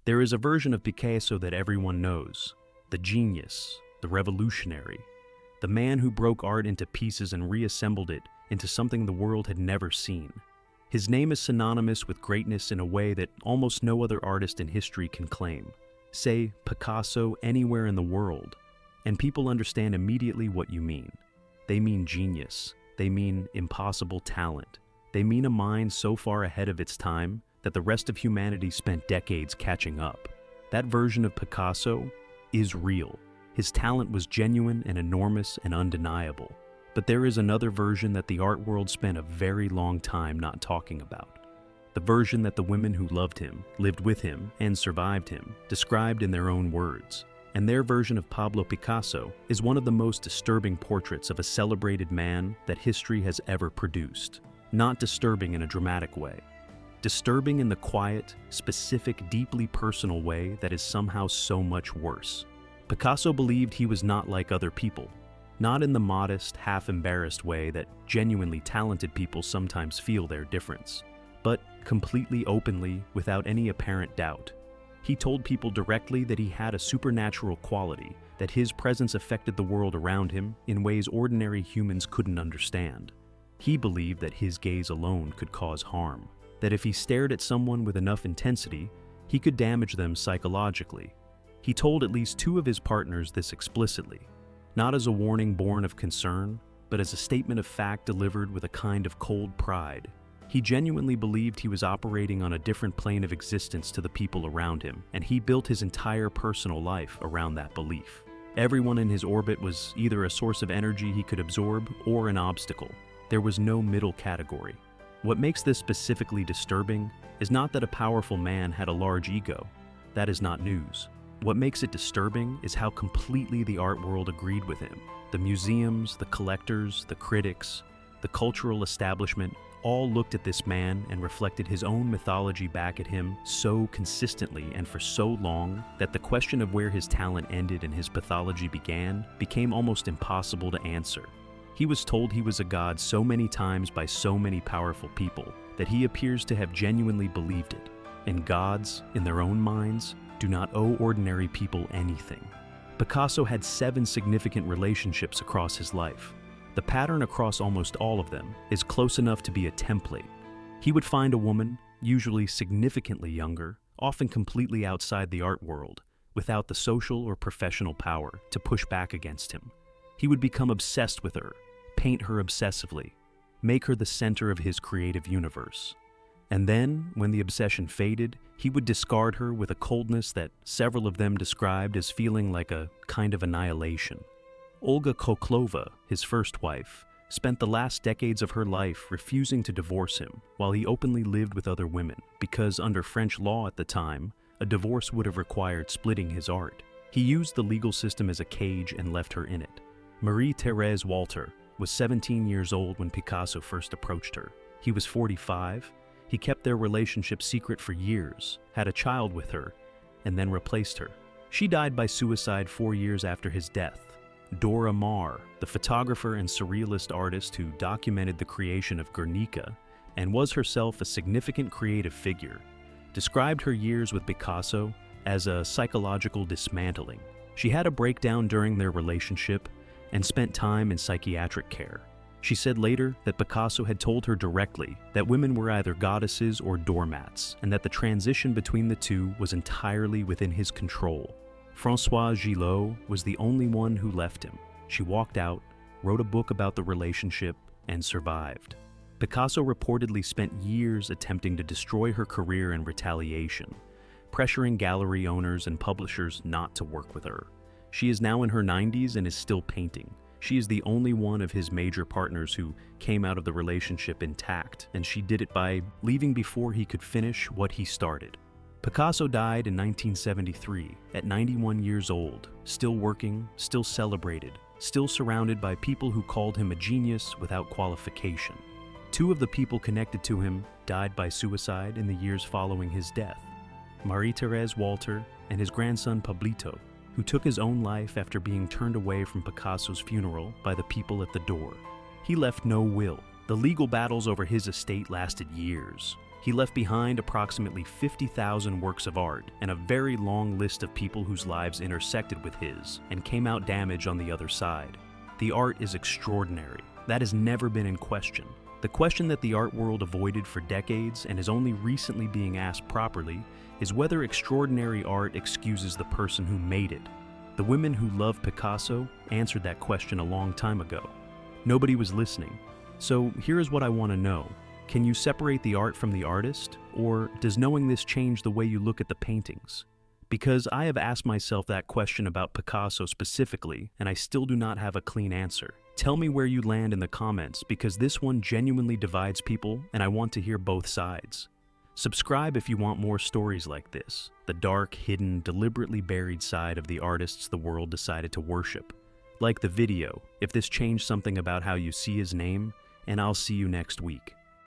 There is a version of Picasso that everyone knows, the genius, the revolutionary, the man who broke art into pieces and reassembled it into something the world had never seen. His name is synonymous with greatness in a way that almost no other artist in history can claim. Say Picasso anywhere in the world, and people understand immediately what you mean. They mean genius. They mean impossible talent. They mean a mind so far ahead of its time that the rest of humanity spent decades catching up. That version of Picasso is real. His talent was genuine and enormous and undeniable. But there is another version that the art world spent a very long time not talking about. The version that the women who loved him, lived with him, and survived him described in their own words. And their version of Pablo Picasso is one of the most disturbing portraits of a celebrated man that history has ever produced. Not disturbing in a dramatic way. Disturbing in the quiet, specific, deeply personal way that is somehow so much worse. Picasso believed he was not like other people. Not in the modest, half-embarrassed way that genuinely talented people sometimes feel their difference, but completely openly, without any apparent doubt. He told people directly that he had a supernatural quality, that his presence affected the world around him in ways ordinary humans couldn't understand. He believed that his gaze alone could cause harm, that if he stared at someone with enough intensity, he could damage them psychologically. He told at least 2 of his partners this explicitly, not as a warning born of concern, but as a statement of fact delivered with a kind of cold pride. He genuinely believed he was operating on a different plane of existence to the people around him, and he built his entire personal life around that belief. Everyone in his orbit was either a source of energy he could absorb or an obstacle. There was no middle category. What makes this specifically disturbing is not that a powerful man had a large ego. That is not news. What makes it disturbing is how completely the art world agreed with him. The museums, the collectors, the critics, the cultural establishment all looked at this man and reflected his own mythology back at him so consistently and for so long that the question of where his talent ended and his pathology began became almost impossible to answer. He was told he was a god so many times by so many powerful people that he appears to have genuinely believed it. And gods, in their own minds, do not owe ordinary people anything. Picasso had 7 significant relationships across his life. The pattern across almost all of them is close enough to be a template. He would find a woman, usually significantly younger, often completely outside the art world, without the social or professional power to push back against him. He would become obsessed with her, paint her obsessively, make her the center of his creative universe. And then, when the obsession faded, he would discard her with a coldness that several of them described as feeling like a kind of annihilation. Olga Koklova, his first wife, spent the last decades of her life refusing to divorce him while he openly lived with other women because under French law at the time, a divorce would have required splitting his art. He used the legal system as a cage and left her in it. Marie-Thérèse Walter was 17 years old when Picasso first approached her. He was 45. He kept their relationship secret for years, had a child with her, and then replaced her. She died by suicide 4 years after his death. Dora Maar, the photographer and surrealist artist who documented the creation of Guernica and was herself a significant creative figure, described her years with Picasso as a psychological dismantling. She had a breakdown during their relationship and spent time in psychiatric care. She said later that Picasso had told her directly that women were either goddesses or doormats, and that the transition between the two was entirely within his control. Françoise Gillot was the only one who left him. She walked out, wrote a book about the relationship, and survived. Picasso reportedly spent years attempting to destroy her career in retaliation, pressuring gallery owners and publishers not to work with her. She is now in her 90s and is still painting. She is the only one of his major partners who came out of the relationship intact, and she did it by leaving before he could finish what he started. Picasso died in 1973 at 91 years old, still working, still celebrated, still surrounded by people who called him a genius without qualification. 2 of the people connected to him died by suicide in the years following his death: Marie-Thérèse Walter and his grandson Pablito, who took his own life after being turned away from Picasso's funeral by the people at the door. He left no will. The legal battles over his estate lasted years. He left behind approximately 50,000 works of art and a very long list of people whose lives intersected with his and came out damaged on the other side. The art is extraordinary. That has never been in question. The question that the art world avoided for decades and is only recently being asked properly is whether extraordinary art excuses the person who made it. The women who loved Picasso answered that question a long time ago. Nobody was listening. So here is what I want to know. Can you separate the art from the artist? Or does knowing this change the way you look at the paintings? Because I have asked myself that question about Picasso specifically, and I still do not have a clean answer. Tell me where you land in the comments, because this one genuinely divides people, and I want to hear both sides. Subscribe if you want more stories like this, the dark, hidden, deliberately buried side of the artists the world decided to worship. Like the video if this changed something about how you see his name, and I'll see you next week.